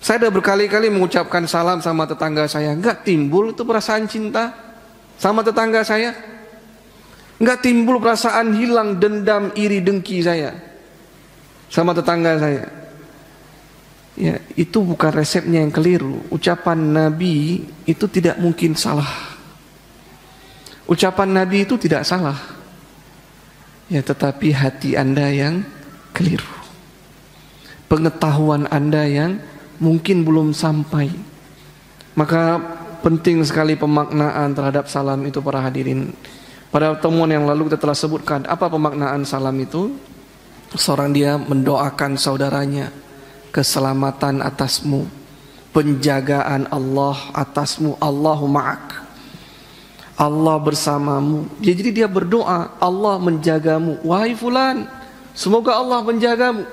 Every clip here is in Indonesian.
Saya sudah berkali-kali mengucapkan salam sama tetangga saya, enggak timbul itu perasaan cinta sama tetangga saya. Enggak timbul perasaan hilang dendam, iri, dengki saya sama tetangga saya. Ya, itu bukan resepnya yang keliru. Ucapan Nabi itu tidak mungkin salah. Ucapan Nabi itu tidak salah. Ya, tetapi hati Anda yang keliru. Pengetahuan Anda yang mungkin belum sampai. Maka penting sekali pemaknaan terhadap salam itu para hadirin. Pada pertemuan yang lalu kita telah sebutkan apa pemaknaan salam itu. Seorang dia mendoakan saudaranya keselamatan atasmu, penjagaan Allah atasmu, Allahu ma'ak, Allah bersamamu. Jadi dia berdoa, Allah menjagamu. Wahai fulan, semoga Allah menjagamu.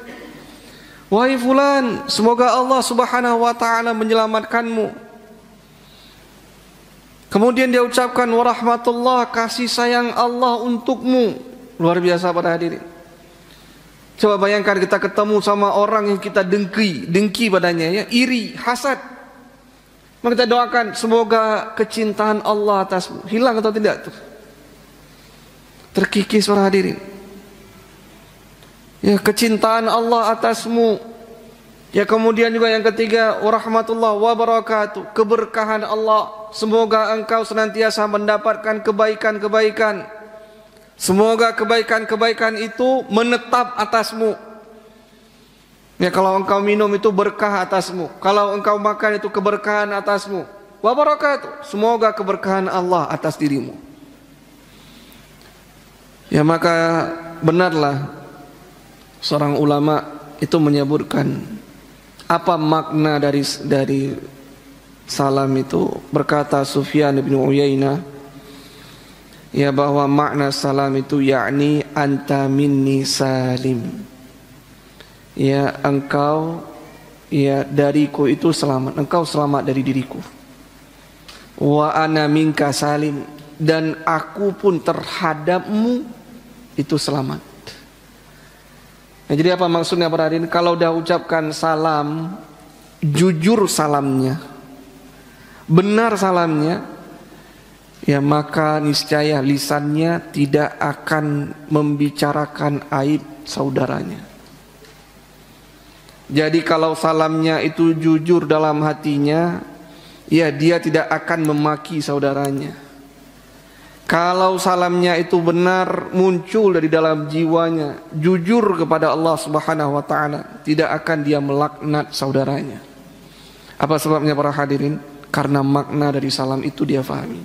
Wahai fulan, semoga Allah subhanahu wa ta'ala menyelamatkanmu. Kemudian dia ucapkan warahmatullah, kasih sayang Allah untukmu. Luar biasa para hadirin. Coba bayangkan kita ketemu sama orang yang kita dengki padanya, ya, iri, hasad. Maka kita doakan semoga kecintaan Allah atasmu. Hilang atau tidak tuh? Terkikis para hadirin. Ya, kecintaan Allah atasmu. Ya, kemudian juga yang ketiga, warahmatullahi wabarakatuh, keberkahan Allah. Semoga engkau senantiasa mendapatkan kebaikan-kebaikan. Semoga kebaikan-kebaikan itu menetap atasmu. Ya, kalau engkau minum itu berkah atasmu. Kalau engkau makan itu keberkahan atasmu. Wa barakatuh. Semoga keberkahan Allah atas dirimu. Ya, maka benarlah seorang ulama itu menyebutkan apa makna dari salam itu. Berkata Sufyan bin Uyainah, ya, bahwa makna salam itu yakni anta minni salim. Ya, engkau, ya, dariku itu selamat, engkau selamat dari diriku. Wa ana minka salim, dan aku pun terhadapmu itu selamat. Nah, jadi apa maksudnya para hadirin? Kalau udah ucapkan salam, jujur salamnya, benar salamnya, ya, maka niscaya lisannya tidak akan membicarakan aib saudaranya. Jadi kalau salamnya itu jujur dalam hatinya, ya, dia tidak akan memaki saudaranya. Kalau salamnya itu benar muncul dari dalam jiwanya, jujur kepada Allah Subhanahu wa ta'ala, tidak akan dia melaknat saudaranya. Apa sebabnya para hadirin? Karena makna dari salam itu dia fahami.